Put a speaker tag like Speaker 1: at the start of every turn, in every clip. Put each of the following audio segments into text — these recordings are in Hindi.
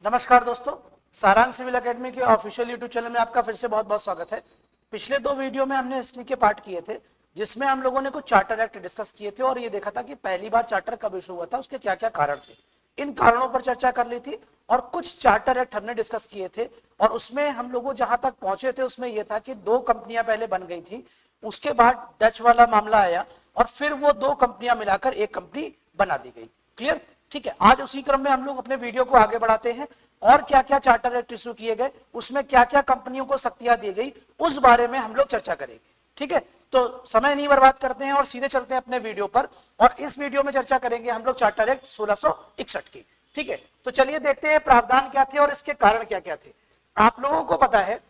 Speaker 1: नमस्कार दोस्तों, सारांश सिविल एकेडमी के ऑफिशियल यूट्यूब चैनल में आपका फिर से बहुत बहुत स्वागत है। पिछले दो वीडियो में हमने हिस्ट्री के पार्ट किए थे, जिसमें हम लोगों ने कुछ चार्टर एक्ट डिस्कस किए थे और ये देखा था कि पहली बार चार्टर कब इशू हुआ था, उसके क्या क्या कारण थे। इन कारणों पर चर्चा कर ली थी और कुछ चार्टर एक्ट हमने डिस्कस किए थे और उसमें हम लोग जहां तक पहुंचे थे उसमें यह था कि दो कंपनियां पहले बन गई थी, उसके बाद डच वाला मामला आया और फिर वो दो कंपनियां मिलाकर एक कंपनी बना दी गई। क्लियर? ठीक है, आज उसी क्रम में हम लोग अपने वीडियो को आगे बढ़ाते हैं और क्या क्या चार्टर एक्ट इशू किए गए, उसमें क्या क्या कंपनियों को शक्तियां दी गई, उस बारे में हम लोग चर्चा करेंगे। ठीक है, तो समय नहीं बर्बाद करते हैं और सीधे चलते हैं अपने वीडियो पर। और इस वीडियो में चर्चा करेंगे हम लोग चार्टर एक्ट 1661 की। ठीक है, तो चलिए देखते हैं प्रावधान क्या थे और इसके कारण क्या क्या थे। आप लोगों को पता है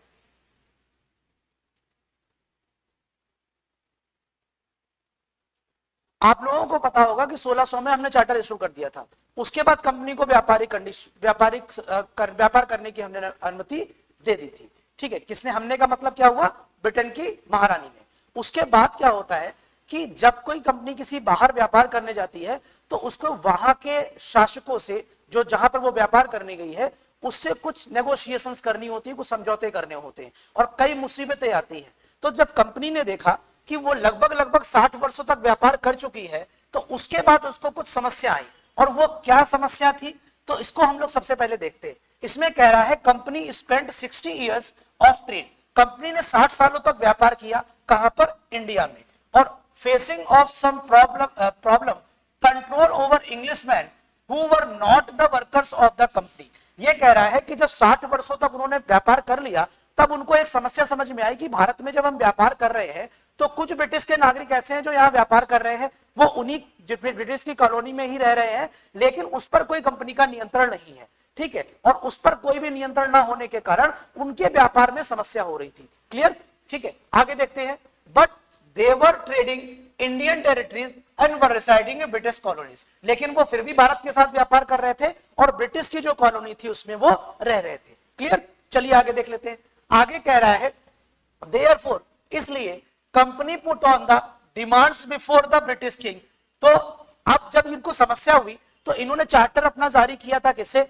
Speaker 1: होगा कि 1600 में हमने चार्टर इशू कर दिया था। उसके बाद कंपनी को व्यापार करने की हमने अनुमति दे दी थी। ठीक है, किसने? हमने का मतलब क्या हुआ? ब्रिटेन की महारानी ने। उसके बाद क्या होता है कि जब कोई कंपनी किसी बाहर व्यापार करने जाती है तो उसको वहां के शासकों से, जो जहां पर वो व्यापार करने गई है, उससे कुछ नेगोशिएशंस करनी होती है, कुछ समझौते करने होते हैं और कई मुसीबतें आती हैं। तो जब कंपनी ने देखा कि वो लगभग 60 वर्षों तक व्यापार कर चुकी है तो उसके बाद उसको कुछ समस्या आई। और वो क्या समस्या थी, तो इसको हम लोग सबसे पहले देखते हैं। इसमें कह रहा है company spent 60 years of trade. Company ने 60 सालों तक व्यापार किया, कहां पर? इंडिया में। और facing of some problem control over Englishman who were not the workers of the company. ये कह रहा है कि जब 60 वर्षों तक उन्होंने व्यापार कर लिया तब उनको एक समस्या समझ में आई कि भारत में जब हम व्यापार कर रहे हैं तो कुछ ब्रिटिश के नागरिक ऐसे हैं जो यहाँ व्यापार कर रहे हैं, वो उन्हीं ब्रिटिश की कॉलोनी में ही रह रहे हैं, लेकिन उस पर कोई कंपनी का नियंत्रण नहीं है। ठीक है, और उस पर कोई भी नियंत्रण ना होने के कारण उनके व्यापार में समस्या हो रही थी। क्लियर? ठीक है, आगे देखते हैं। But they were trading Indian territories and were residing in British colonies. लेकिन वो फिर भी भारत के साथ व्यापार कर रहे थे और ब्रिटिश की जो कॉलोनी थी उसमें वो रह रहे थे। क्लियर? चलिए आगे देख लेते हैं। आगे कह रहा है देयरफॉर, इसलिए company put on the demands before the British king. तो अब जब इनको समस्या हुई तो इन्होंने चार्टर अपना जारी किया था, किससे?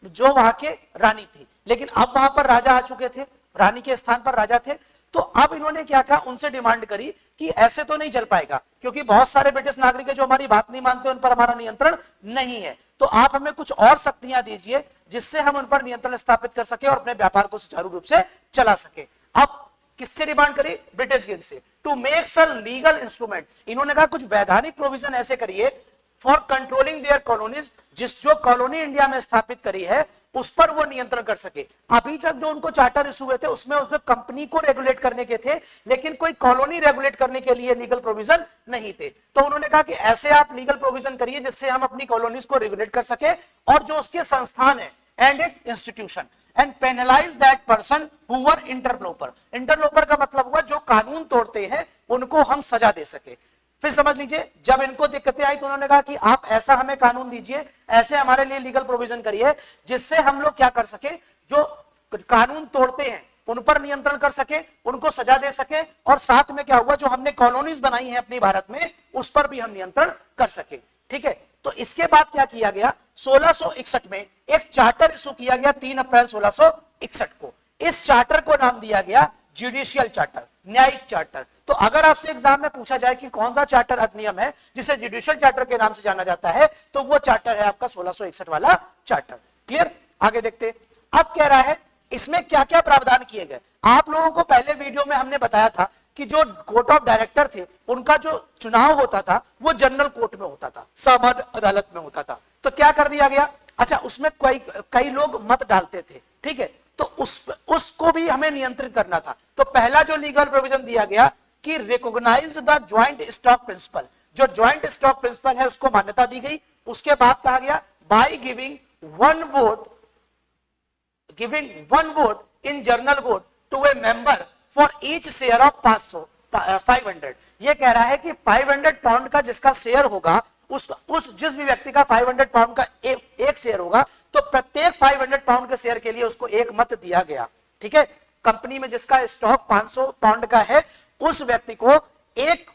Speaker 1: जो वहां के रानी थी, लेकिन अब वहां पर राजा आ चुके थे, रानी के स्थान पर राजा थे। तो अब इन्होंने क्या कहा? उनसे डिमांड करी कि ऐसे तो नहीं चल पाएगा, क्योंकि बहुत सारे ब्रिटिश नागरिक है जो हमारी बात नहीं मानते, उन पर हमारा नियंत्रण नहीं है, तो आप हमें कुछ और शक्तियां दीजिए जिससे हम उन पर नियंत्रण स्थापित कर सके और अपने व्यापार को सुचारू रूप से चला सके। अब किससे डिमांड करी? ब्रिटिश किंग से। To make some legal instrument, इन्होंने कहा कुछ वैधानिक प्रोविजन ऐसे करिए फॉर कंट्रोलिंग देयर कॉलोनीज, जो कॉलोनी इंडिया में स्थापित करी है उस पर वो नियंत्रण कर सके। अभी तक जो उनको चार्टर इशू हुए थे उसमें कंपनी को रेगुलेट करने के थे, लेकिन कोई कॉलोनी रेगुलेट करने के लिए लीगल प्रोविजन नहीं थे। तो उन्होंने कहा कि ऐसे आप लीगल प्रोविजन करिए जिससे हम अपनी कॉलोनीज को रेगुलेट कर सके और जो उसके संस्थान है and it institution and penalize that person who were interloper. Interloper का मतलब हुआ जो कानून तोड़ते हैं उनको हम सजा दे सके। फिर समझ लीजिए, जब इनको दिक्कतें आई तो उन्होंने कहा कि आप ऐसा हमें कानून दीजिए, ऐसे हमारे लिए लीगल प्रोविजन करिए जिससे हम लोग क्या कर सके, जो कानून तोड़ते हैं उन पर नियंत्रण कर सके, उनको सजा दे सके, और साथ में क्या हुआ, जो हमने कॉलोनीज बनाई है अपनी भारत में उस पर भी हम नियंत्रण कर सके। ठीक है, तो इसके बाद क्या किया गया? 1661 में एक चार्टर इशू किया गया 3 अप्रैल 1661 को। इस चार्टर को नाम दिया गया जुडिशियल चार्टर, न्यायिक चार्टर। तो अगर आपसे एग्जाम में पूछा जाए कि कौन सा चार्टर अधिनियम है जिसे जुडिशियल चार्टर के नाम से जाना जाता है, तो वो चार्टर है आपका 1661 वाला चार्टर। क्लियर? आगे देखते। अब कह रहा है इसमें क्या क्या प्रावधान किए गए। आप लोगों को पहले वीडियो में हमने बताया था कि जो कोर्ट ऑफ डायरेक्टर थे उनका जो चुनाव होता था वो जनरल कोर्ट में होता था, सामान्य अदालत में होता था। तो क्या कर दिया गया? अच्छा, उसमें कई लोग मत डालते थे। ठीक है, तो उसको भी हमें नियंत्रित करना था। तो पहला जो लीगल प्रोविजन दिया गया कि recognize the joint stock principle, जो ज्वाइंट स्टॉक प्रिंसिपल है उसको मान्यता दी गई। उसके बाद कहा गया by giving one vote in general vote to a member for each share of 500। ये कह रहा है कि 500 पाउंड का जिसका शेयर होगा, उस जिस भी व्यक्ति का 500 पाउंड का एक शेयर होगा, तो प्रत्येक 500 पाउंड के शेयर के लिए उसको एक मत दिया गया। ठीक है, कंपनी में जिसका स्टॉक 500 पाउंड का है उस व्यक्ति को एक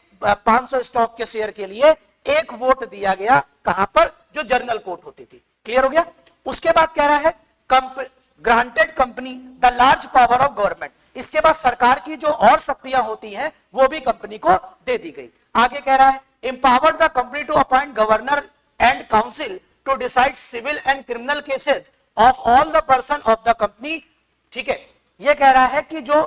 Speaker 1: 500 स्टॉक के शेयर के लिए एक वोट दिया गया। कहां पर? जो जनरल कोर्ट होती थी। क्लियर हो गया? उसके बाद कह रहा है granted company the large power of government. इसके बाद सरकार की जो और शक्तियां होती हैं वो भी कंपनी को दे दी गई। आगे कह रहा है empowered the company to appoint governor and council to decide civil and criminal cases of all the person of the company। ठीक है, ये कह रहा है कि जो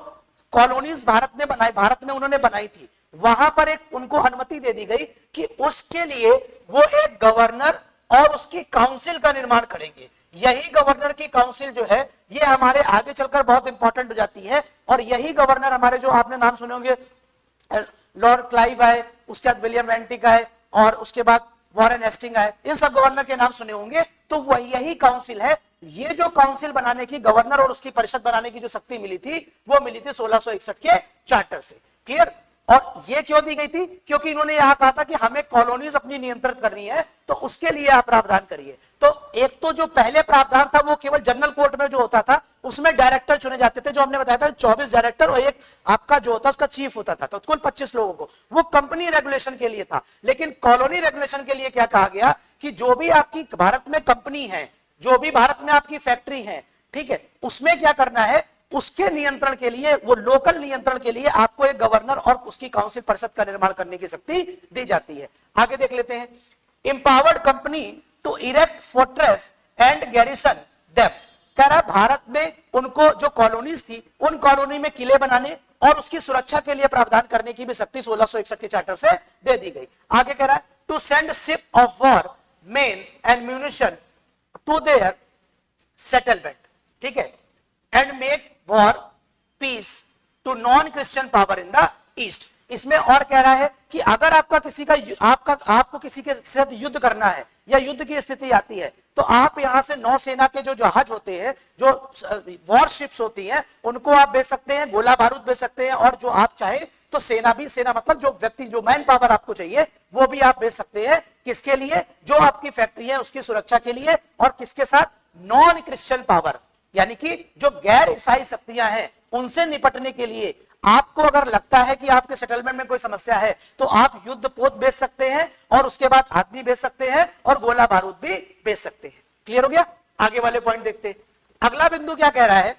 Speaker 1: कॉलोनीज भारत में उन्होंने बनाई थी, वहां पर एक उनको अनुमति दे दी गई कि उसके लिए वो एक गवर्नर और उसकी काउंसिल का निर्माण करेंगे। यही गवर्नर की काउंसिल जो है ये हमारे आगे चलकर बहुत इंपॉर्टेंट हो जाती है, और यही गवर्नर हमारे जो आपने नाम सुने होंगे लॉर्ड क्लाइव आए, उसके बाद विलियम वेंटिक आए, और उसके बाद वॉरेन हेस्टिंग आए, इन सब गवर्नर के नाम सुने होंगे। तो वही यही काउंसिल है। ये जो काउंसिल बनाने की, गवर्नर और उसकी परिषद बनाने की जो शक्ति मिली थी वो मिली थी 1661 के चार्टर से। क्लियर? और ये क्यों दी गई थी? क्योंकि इन्होंने यहां कहा था कि हमें कॉलोनीज अपनी नियंत्रित करनी है, तो उसके लिए आप प्रावधान करिए। तो एक तो जो पहले प्रावधान था वो केवल जनरल कोर्ट में जो होता था उसमें डायरेक्टर चुने जाते थे, जो हमने बताया था 24 डायरेक्टर और एक आपका जो होता उसका चीफ होता था, तो कुल 25 लोगों को, वो कंपनी रेगुलेशन के लिए था। लेकिन कॉलोनी रेगुलेशन के लिए क्या कहा गया कि जो भी आपकी भारत में कंपनी है, जो भी भारत में आपकी फैक्ट्री है, ठीक है, उसमें क्या करना है, उसके नियंत्रण के लिए, वो लोकल नियंत्रण के लिए आपको एक गवर्नर और उसकी काउंसिल परिषद का निर्माण करने की शक्ति दी जाती है। आगे देख लेते हैं। Empowered company to erect fortress and garrison them. कह रहा भारत में उनको जो कॉलोनीज थी उन कॉलोनी में किले बनाने और उसकी सुरक्षा के लिए प्रावधान करने की भी शक्ति 1661 के चार्टर से दे दी गई। आगे कह रहा है to send ship of war men and munition to their settlement. ठीक है, and make war peace to non Christian power in the east. इसमें और कह रहा है कि अगर आपका किसी का आपको किसी के साथ युद्ध करना है या युद्ध की स्थिति आती है, तो आप यहां से नौसेना के जो जहाज होते हैं, जो वॉरशिप्स होती हैं, उनको आप भेज सकते हैं, गोला बारूद भेज सकते हैं, और जो आप चाहे तो सेना मतलब जो व्यक्ति, जो मैन पावर आपको चाहिए वो भी आप भेज सकते हैं। किसके लिए? जो आपकी फैक्ट्री है उसकी सुरक्षा के लिए, और किसके साथ? नॉन क्रिश्चियन पावर, यानी कि जो गैर ईसाई शक्तियां हैं उनसे निपटने के लिए। आपको अगर लगता है कि आपके सेटलमेंट में कोई समस्या है तो आप युद्ध पोत भेज सकते हैं, और उसके बाद आदमी भेज सकते हैं, और गोला बारूद भी भेज सकते हैं। क्लियर हो गया? आगे वाले पॉइंट देखते हैं। अगला बिंदु क्या कह रहा है,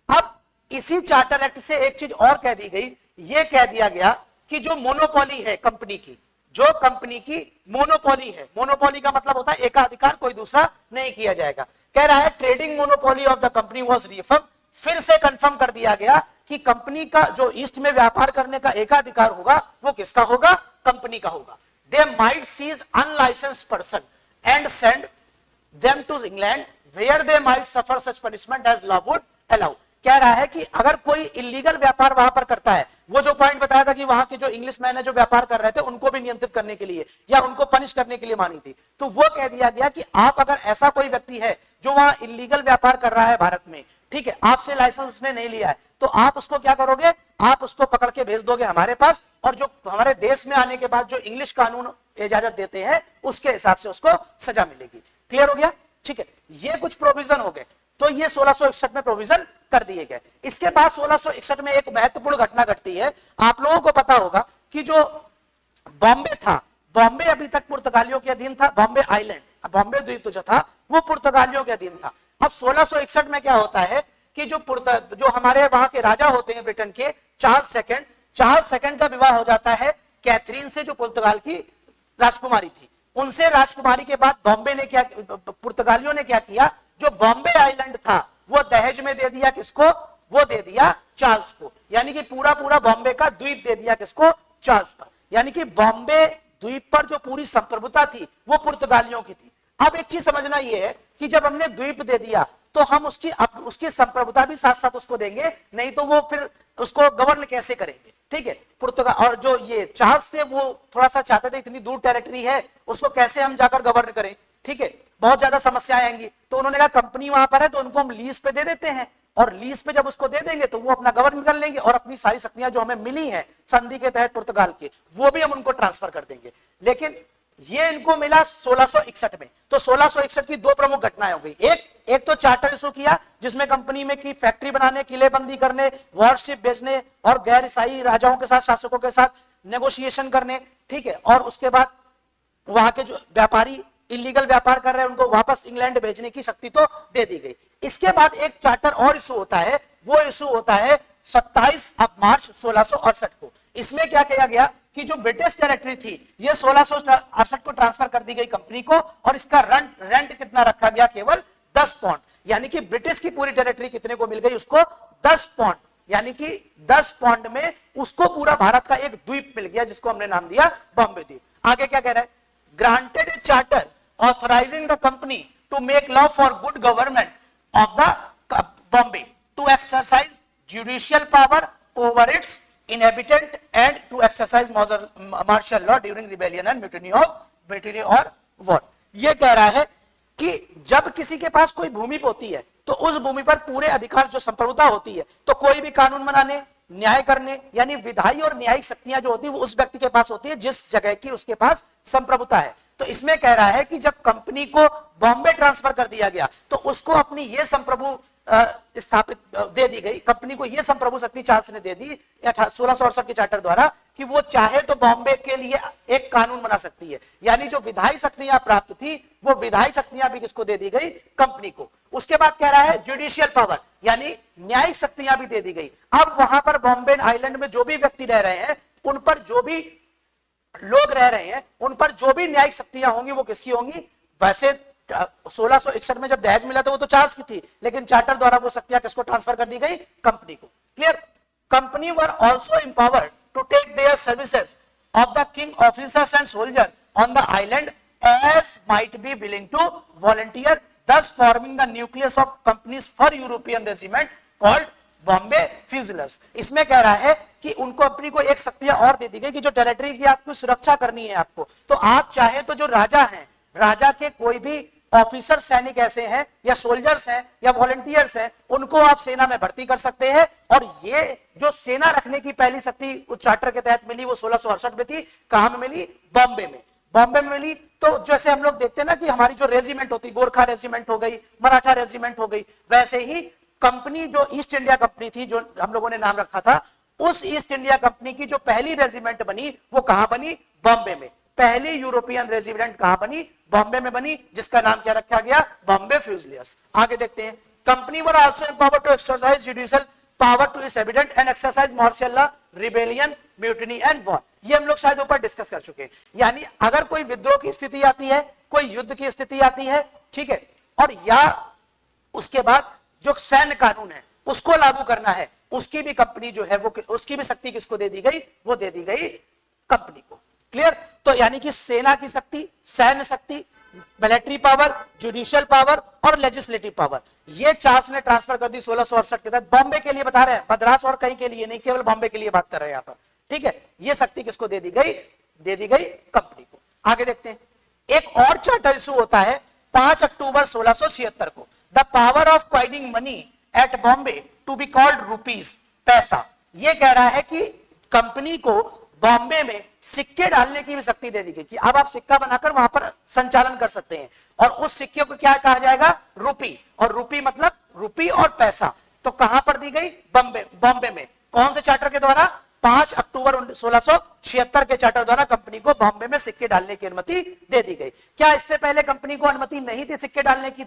Speaker 1: अब इसी चार्टर एक्ट से एक चीज और कह दी गई, ये कह दिया गया कि जो मोनोपोली है कंपनी की, जो कंपनी की मोनोपोली है, मोनोपोली का मतलब होता है एकाधिकार, कोई दूसरा नहीं किया जाएगा। कह रहा है trading monopoly of the company was reaffirm. फिर से कंफर्म कर दिया गया कि कंपनी का जो ईस्ट में व्यापार करने का एकाधिकार होगा वो किसका होगा? कंपनी का होगा। They might seize unlicensed person and send them to England where they might suffer such punishment as law would allow. कह रहा है कि अगर कोई इलीगल व्यापार वहां पर करता है, वो जो पॉइंट बताया था कि वहां के जो इंग्लिश मैन है जो व्यापार कर रहे थे उनको भी नियंत्रित करने के लिए या उनको पनिश करने के लिए मानी थी, तो वो कह दिया गया कि आप अगर ऐसा कोई व्यक्ति है जो वहां इलीगल व्यापार कर रहा है भारत में, ठीक है, आपसे लाइसेंस उसने नहीं लिया है, तो आप उसको क्या करोगे? आप उसको पकड़ के भेज दोगे हमारे पास, और जो हमारे देश में आने के बाद जो इंग्लिश कानून इजाजत देते हैं उसके हिसाब से उसको सजा मिलेगी। क्लियर हो गया? ठीक है, ये कुछ प्रोविजन हो गए, तो ये 1661 में प्रोविजन कर दिए गए। इसके बाद 1661 में एक महत्वपूर्ण घटना घटती है। आप लोगों को पता होगा कि जो बॉम्बे था, बॉम्बे अभी तक पुर्तगालियों के अधीन था, बॉम्बे आइलैंड, बॉम्बे द्वीप जो था वो पुर्तगालियों के अधीन था। अब 1661 में क्या होता है कि जो हमारे वहां के राजा होते हैं ब्रिटेन के, चार्ल्स सेकंड का विवाह हो जाता है कैथरीन से, जो पुर्तगाल की राजकुमारी थी। उनसे राजकुमारी के बाद पुर्तगालियों ने क्या किया, जो बॉम्बे आइलैंड था वो दहेज में दे दिया किसको? वो दे दिया चार्ल्स को। यानी कि पूरा बॉम्बे का द्वीप दे दिया किसको? चार्ल्स पर। यानी कि बॉम्बे द्वीप पर जो पूरी संप्रभुता थी वो पुर्तगालियों की थी। अब एक चीज समझना ये है कि जब हमने द्वीप दे दिया तो हम उसकी संप्रभुता भी साथ साथ उसको देंगे, नहीं तो वो फिर उसको गवर्न कैसे करेंगे? ठीक है, पुर्तगाल और जो ये चार्ल्स थे वो थोड़ा सा चाहते थे, इतनी दूर टेरिटरी है उसको कैसे हम जाकर गवर्न करें, ठीक है, बहुत ज्यादा समस्याएं आएंगी। तो उन्होंने कहा कंपनी वहां पर है तो उनको हम लीज पे दे देते हैं, और लीज पे जब उसको दे देंगे तो वो अपना गवर्न कर लेंगे, और अपनी सारी शक्तियां जो हमें मिली है संधि के तहत पुर्तगाल के, वो भी हम उनको ट्रांसफर कर देंगे। लेकिन ये इनको मिला 1661 में। तो 1661 की दो प्रमुख घटनाएं हो गई। एक तो चार्टर इशू किया जिसमें कंपनी में की फैक्ट्री बनाने, किलेबंदी करने, वॉरशिप बेचने और गैर ईसाई राजाओं के साथ, शासकों के साथ नेगोशिएशन करने, ठीक है, और उसके बाद वहां के जो व्यापारी इलीगल व्यापार कर रहे हैं उनको वापस इंग्लैंड भेजने की शक्ति तो दे दी गई। इसके बाद एक चार्टर और इशू होता है, वो इशू होता है 27 मार्च 1668 को। इसमें क्या किया गया कि जो ब्रिटिश टेरिटरी थी ये 1668 को ट्रांसफर कर दी गई कंपनी को, और इसका रेंट कितना रखा गया, केवल 10 पाउंड। यानी कि ब्रिटिश की पूरी टेरिटरी कितने को मिल गई, उसको 10 पाउंड, यानी कि 10 पाउंड में उसको पूरा भारत का एक द्वीप मिल गया जिसको हमने नाम दिया बॉम्बे द्वीप। आगे क्या कह रहा है, granted a charter authorizing the company to make law for good government of the Bombay, to exercise judicial power over its inhabitant and to exercise martial law during rebellion and mutiny or war। ये कह रहा है कि जब किसी के पास कोई भूमि होती है तो उस भूमि पर पूरे अधिकार जो संप्रभुता होती है, तो कोई भी कानून बनाने, न्याय करने, यानी विधायी और न्यायिक शक्तियां जो होती है वो उस व्यक्ति के पास होती है जिस जगह की उसके पास संप्रभुता है। तो इसमें कह रहा है कि जब कंपनी को बॉम्बे ट्रांसफर कर दिया गया तो उसको अपनी ये संप्रभु स्थापित दे दी गई, कंपनी को यह संप्रभु शक्ति चार्ल्स ने दे दी 1668 के चार्टर द्वारा कि वो चाहे तो बॉम्बे के लिए एक कानून बना सकती है। यानी जो विधायी शक्तियां प्राप्त थी वो विधायी शक्तियां भी किसको दे दी गई, कंपनी को। उसके बाद कह रहा है जुडिशियल पावर, यानी न्यायिक शक्तियां भी दे दी गई। अब वहां पर बॉम्बे आइलैंड में जो भी व्यक्ति रह रहे हैं, उन पर जो भी लोग रह रहे हैं, उन पर जो भी न्यायिक शक्तियां होंगी वो किसकी होंगी। वैसे 1661 में जब दहेज मिला था वो तो चार्ल्स की थी, लेकिन चार्टर द्वारा वो शक्तियां किसको ट्रांसफर कर दी गई, कंपनी को। Clear. Company were also empowered to take their services of the king officers and soldier on the island as might be willing to volunteer, thus forming the nucleus of companies for European regiment called Bombay fusiliers. इसमें कह रहा है कि उनको अपनी को एक शक्तियां और दे दी गई कि जो टेरिटरी की आपको सुरक्षा करनी है आपको, तो आप चाहे तो जो राजा हैं, राजा के कोई भी ऑफिसर सैनिक ऐसे हैं या सोल्जर्स हैं या वॉलंटियर्स हैं, उनको आप सेना में भर्ती कर सकते हैं। और ये जो सेना रखने की पहली शक्ति उस चार्टर के तहत मिली वो 1668 में थी। कहां में मिली, बॉम्बे में। बॉम्बे में मिली तो जैसे हम लोग देखते हैं ना कि हमारी जो रेजिमेंट होती, गोरखा रेजिमेंट हो गई, मराठा रेजिमेंट हो गई, वैसे ही कंपनी जो ईस्ट इंडिया कंपनी थी जो हम लोगों ने नाम रखा था, उस ईस्ट इंडिया कंपनी की जो पहली रेजिमेंट बनी वो कहां बनी, बॉम्बे में। पहली यूरोपियन रेजिमेंट कहां बनी, बॉम्बे में बनी, जिसका नाम क्या रखा गया, बॉम्बे फ्यूजिलियर्स। आगे देखते हैं, company were also empowered to exercise judicial power to its evident and exercise martial law, rebellion, mutiny and war. ये हम लोग शायद ऊपर डिस्कस कर चुके हैं। यानी अगर कोई विद्रोह की स्थिति आती है, कोई युद्ध की स्थिति आती है, ठीक है, और या उसके बाद जो सैन्य कानून है उसको लागू करना है, उसकी भी कंपनी जो है वो, उसकी भी शक्ति किसको दे दी गई, वो दे दी गई कंपनी को। क्लियर। तो यानी कि सेना की शक्ति, सैन्य शक्ति, मिलिट्री पावर, जुडिशियल पावर और लेजिस्लेटिव पावर, ये चार्ल्स ने ट्रांसफर कर दी 1668 के तहत। बॉम्बे के लिए बता रहे हैं, मद्रास और कहीं के लिए नहीं, केवल बॉम्बे के लिए बात कर रहे हैं यहां पर। ठीक है, ये शक्ति किसको दे दी गई, दे दी गई कंपनी को। आगे देखते हैं, एक और चार्टर इशू होता है 5 अक्टूबर 1676 को, the power of coining money at Bombay to be called rupees, paisa. ये कह रहा है कि कंपनी को बॉम्बे में सिक्के डालने की भी शक्ति दे दी गई कि अब आप सिक्का बनाकर वहां पर संचालन कर सकते हैं, और उस सिक्के को क्या कहा जाएगा, रुपी। और रुपी मतलब रुपी और पैसा। तो कहां पर दी गई, बॉम्बे में। कौन से चार्टर के द्वारा, 5 अक्टूबर 1676 के चार्टर द्वारा कंपनी को बॉम्बे में सिक्के डालने की अनुमति दे दी गई। क्या इससे पहले कंपनी को अनुमति नहीं थी सिक्के डालने की,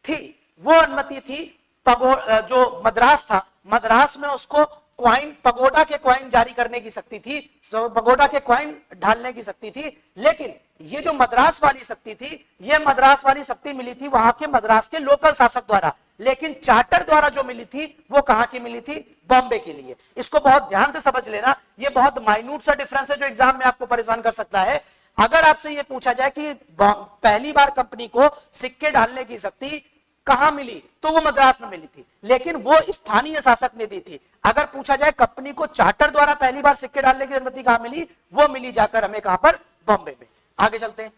Speaker 1: थी। वो अनुमति थी जो मद्रास था, मद्रास में उसको क्वाइन, पगोडा के क्वाइन जारी करने की शक्ति थी, पगोडा के क्वाइन ढालने की शक्ति थी। लेकिन ये जो मद्रास वाली शक्ति थी, ये मद्रास वाली शक्ति मिली थी वहां के मद्रास के लोकल शासक द्वारा, लेकिन चार्टर द्वारा जो मिली थी वो कहां की मिली थी, बॉम्बे के लिए। इसको बहुत ध्यान से समझ लेना, ये बहुत माइन्यूट सा डिफरेंस है जो एग्जाम में आपको परेशान कर सकता है। अगर आपसे ये पूछा जाए कि पहली बार कंपनी को सिक्के डालने की शक्ति कहां मिली, तो वो मद्रास में मिली थी, लेकिन वो स्थानीय शासक ने दी थी। अगर पूछा जाए कंपनी को चार्टर द्वारा पहली बार सिक्के डालने की अनुमति कहां मिली, वो मिली जाकर हमें कहां पर, बॉम्बे में। आगे चलते हैं,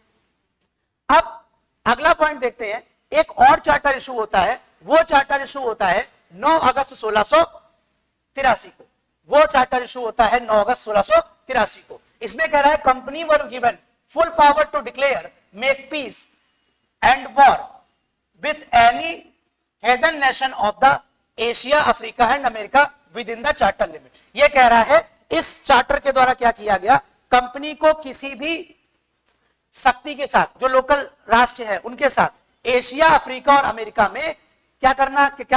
Speaker 1: अब अगला पॉइंट देखते हैं। एक और चार्टर इशू होता है, वो चार्टर इशू होता है 9 अगस्त 1683 को। वो चार्टर इशू होता है 9 अगस्त 1683 को। इसमें कह रहा है, company were given full power to declare, make peace and war with any heathen nation of the Asia, Africa and America within the charter limit। ये कह रहा है इस चार्टर के द्वारा क्या किया गया, कंपनी को किसी भी शक्ति के साथ, जो लोकल राष्ट्र है उनके साथ एशिया, अफ्रीका और अमेरिका में क्या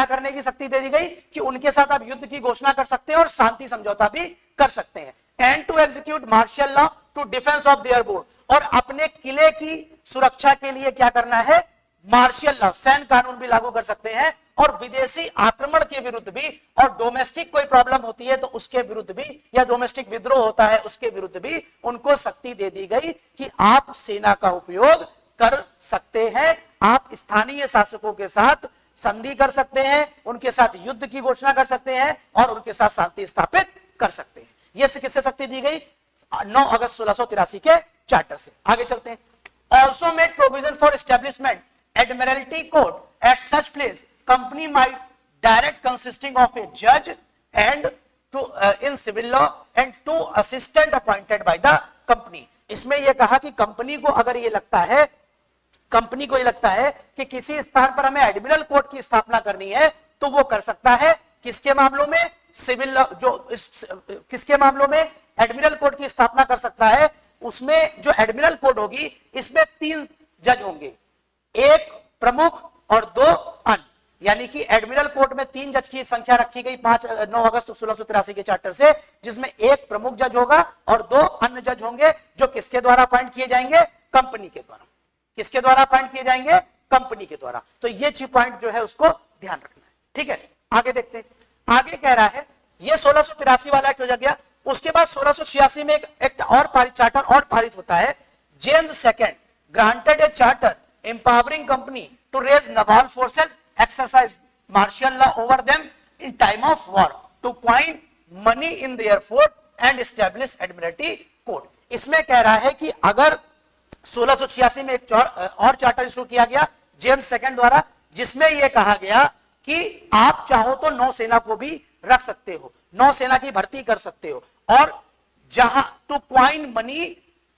Speaker 1: करने की शक्ति दे दी गई कि उनके साथ आप युद्ध की घोषणा कर सकते हैं और शांति समझौता भी कर सकते हैं। And to execute martial law to defence of their board, और अपने किले की सुरक्षा के लिए क्या करना है, मार्शल लॉ, सैन्य कानून भी लागू कर सकते हैं, और विदेशी आक्रमण के विरुद्ध भी, और डोमेस्टिक कोई प्रॉब्लम होती है तो उसके विरुद्ध भी, या डोमेस्टिक विद्रोह होता है उसके विरुद्ध भी उनको शक्ति दे दी गई कि आप सेना का उपयोग कर सकते हैं, आप स्थानीय शासकों के साथ संधि कर सकते हैं, उनके साथ युद्ध की घोषणा कर सकते हैं और उनके साथ शांति स्थापित कर सकते हैं। यह किससे शक्ति दी गई, 9 अगस्त 1683 के चार्टर से। आगे चलते हैं। Also made provision for establishment admiralty court at such place company might direct consisting of a जज and two in civil law and 2 assistant appointed by the company. इसमें यह कहा कि कंपनी को अगर ये लगता है कि किसी स्थान पर हमें एडमिरल कोर्ट की स्थापना करनी है तो वो कर सकता है। किसके मामलों में, सिविल किसके मामलों में एडमिरल कोर्ट की स्थापना कर सकता है, उसमें जो एडमिरल कोर्ट होगी इसमें 3 जज होंगे, 1 प्रमुख और 2 अन्य, यानी कि एडमिरल कोर्ट में 3 जज की संख्या रखी गई 9 अगस्त 1683 के चार्टर से, जिसमें 1 प्रमुख जज होगा और 2 अन्य जज होंगे जो किसके द्वारा अपॉइंट किए जाएंगे, कंपनी के द्वारा। किसके द्वारा अपॉइंट किए जाएंगे, कंपनी के द्वारा। तो ये 6 पॉइंट जो है उसको ध्यान रखना है। ठीक है, आगे देखते हैं। आगे कह रहा है ये 1683 वाला एक्ट हो गया। उसके बाद 1686 में एक एक्ट और पारित, चार्टर और पारित होता है। James second granted a charter empowering company to raise naval forces, exercise martial law over them in time of war, to point money in their fort and establish admiralty court. इसमें कह रहा है कि अगर 1686 में एक और चार्टर इशू किया गया जेम्स सेकंड द्वारा, जिसमें यह कहा गया कि आप चाहो तो नौसेना को भी रख सकते हो, नौसेना की भर्ती कर सकते हो, और जहां to coin money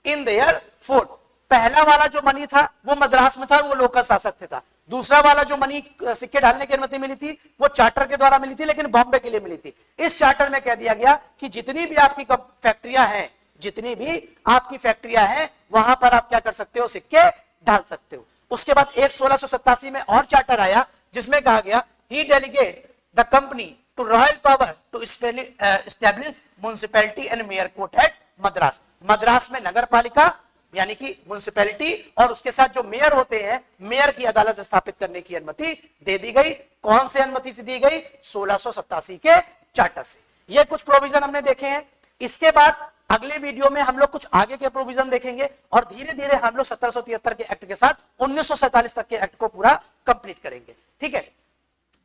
Speaker 1: in their fort. पहला वाला जो मनी था वो मद्रास में था, वो लोकल शासक थे था। दूसरा वाला जो मनी सिक्के डालने की अनुमति मिली थी वो चार्टर के द्वारा मिली थी, लेकिन बॉम्बे के लिए मिली थी। इस चार्टर में कह दिया गया कि जितनी भी आपकी फैक्ट्रियां हैं, जितनी भी आपकी फैक्ट्रियां हैं, वहां पर आप क्या कर सकते हो, सिक्के डाल सकते हो। उसके बाद एक 1687 में और चार्टर आया जिसमें कहा गया he delegate the company to royal power to establish municipality and mayor court at Madras. Madras में नगर पालिका यानी कि म्युनिसिपैलिटी और उसके साथ जो मेयर होते हैं, मेयर की अदालत स्थापित करने की अनुमति दे दी गई। कौन से अनुमति से दी गई, 1687 के चार्टर से। ये कुछ प्रोविजन हमने देखे हैं। इसके बाद अगले वीडियो में हम लोग कुछ आगे के प्रोविजन देखेंगे और धीरे धीरे हम लोग 1773 के एक्ट के साथ 1947 तक के एक्ट को पूरा कंप्लीट करेंगे। ठीक है,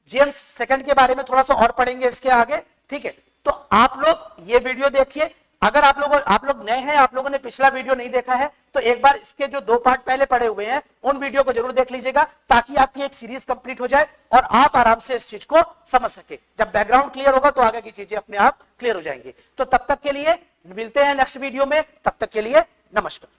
Speaker 1: जेम्स सेकंड के बारे में थोड़ा सा और पढ़ेंगे इसके आगे। ठीक है, तो आप लोग ये वीडियो देखिए। अगर आप लोग नए हैं, आप लोगों ने पिछला वीडियो नहीं देखा है, तो एक बार इसके जो 2 पार्ट पहले पड़े हुए हैं उन वीडियो को जरूर देख लीजिएगा, ताकि आपकी एक सीरीज कंप्लीट हो जाए और आप आराम से इस चीज को समझ सके। जब बैकग्राउंड क्लियर होगा तो आगे की चीजें अपने आप क्लियर हो जाएंगी। तो तब तक के लिए मिलते हैं नेक्स्ट वीडियो में, तब तक के लिए नमस्कार।